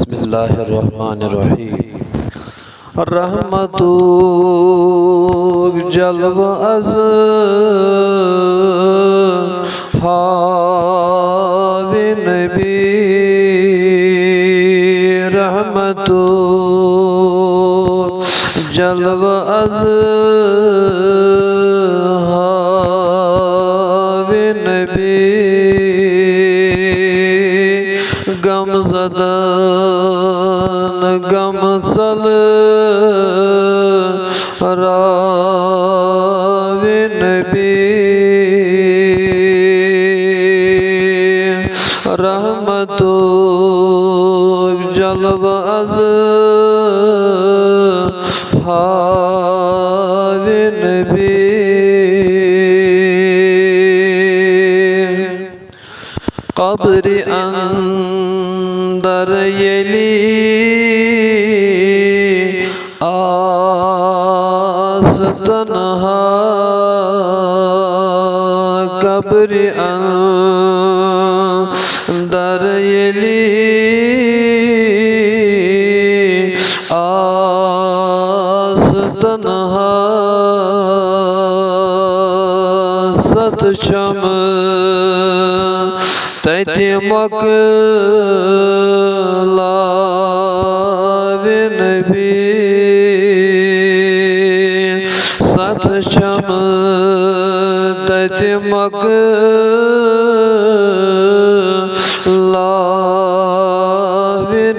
बिस्मिल्लाहिर्रहमानिर्रहीम। रहमतु जल्व अज़ हावे नबी, रहमतु जल्व अज़ हावे नबी, गमज़दन गमसल रावे नबी, रहमतु जल्व अज़ हावे नबी। क़ब्र अंदर येली आस तन्हा, क़ब्र अंदर येली आस तन्हा, सत शम तैति मकलावे नबी, सत शम तैति मकलावे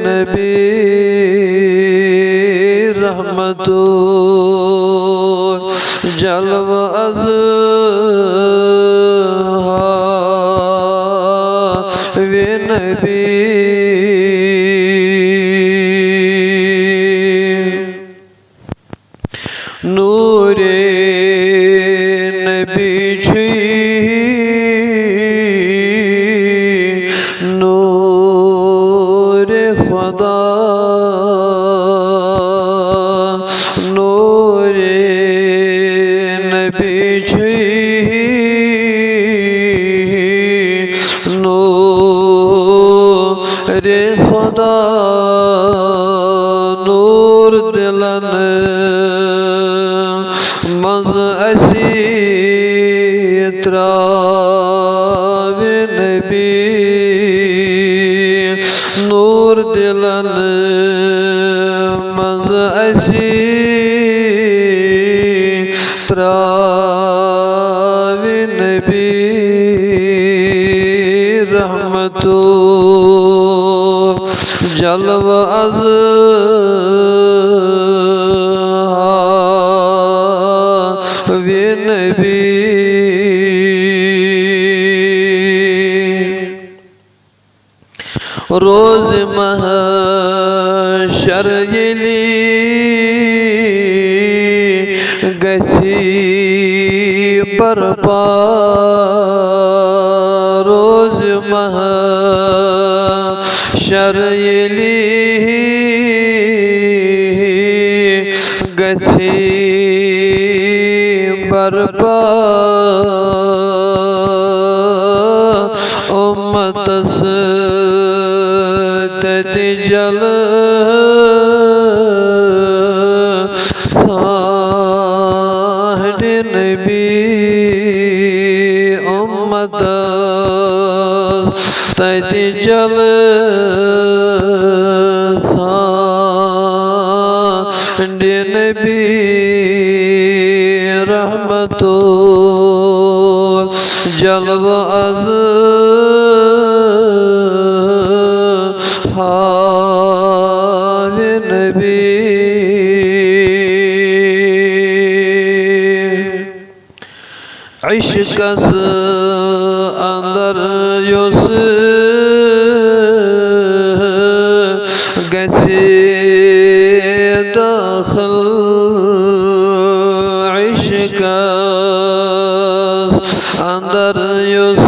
नबी, रहमतु जल्व अज़ हावे नबी। नूरे नबी नूरे खुदा, नूरे नबी नूरे खुदा, नूर दिलन मज़ असी त्रावे नबी, नूर दिलन मज़ असी त्रावे नबी, रहमतु जल्व अज़ हावे नबी। रोज़ महशर येली गसी बरपा, रोज़ महशर येली गसी बरपा, उम्मतस तैति जल साहिर नबी, उम्मतस तैति जल साहिर नबी, रहमतु जल्व अज़ हावे नबी। इश्क़स अंदर युस गसे दाखिल, इश्क़स अंदर युस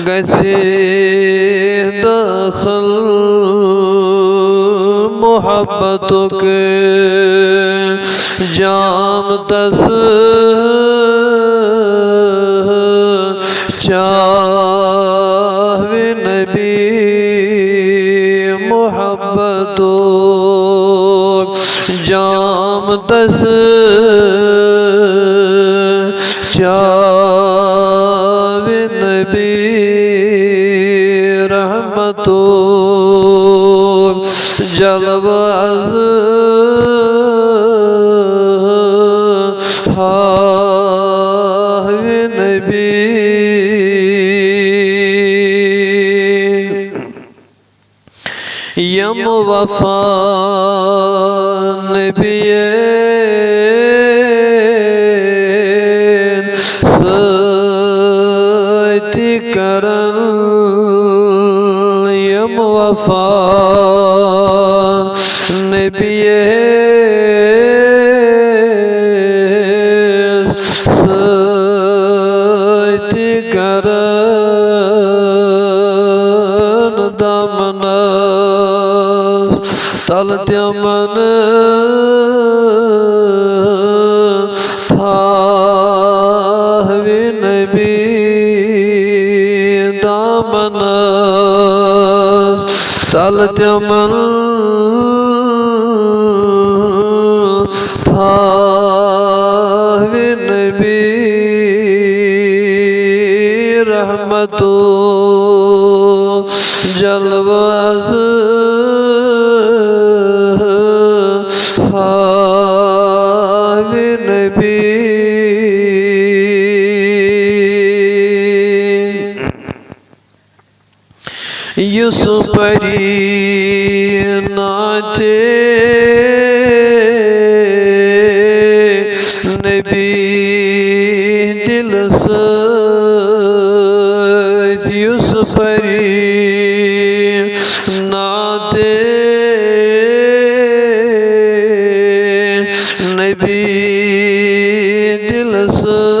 गसे दाखिल, मोहब्बत के जाम तस चाहवे तस चावे नबी रहमतो जलवाज हावे नबी यम वफा नबिये सती करन यम वफा नबिये सती करन दामनस तल त्यमन थावे नबी दामनस तल त्यमन थावे नबी रहमतो जलवाज हावे नबी यूसुफ परी नाते नबी दिल से यूसुफ परी नाते नबी दिल से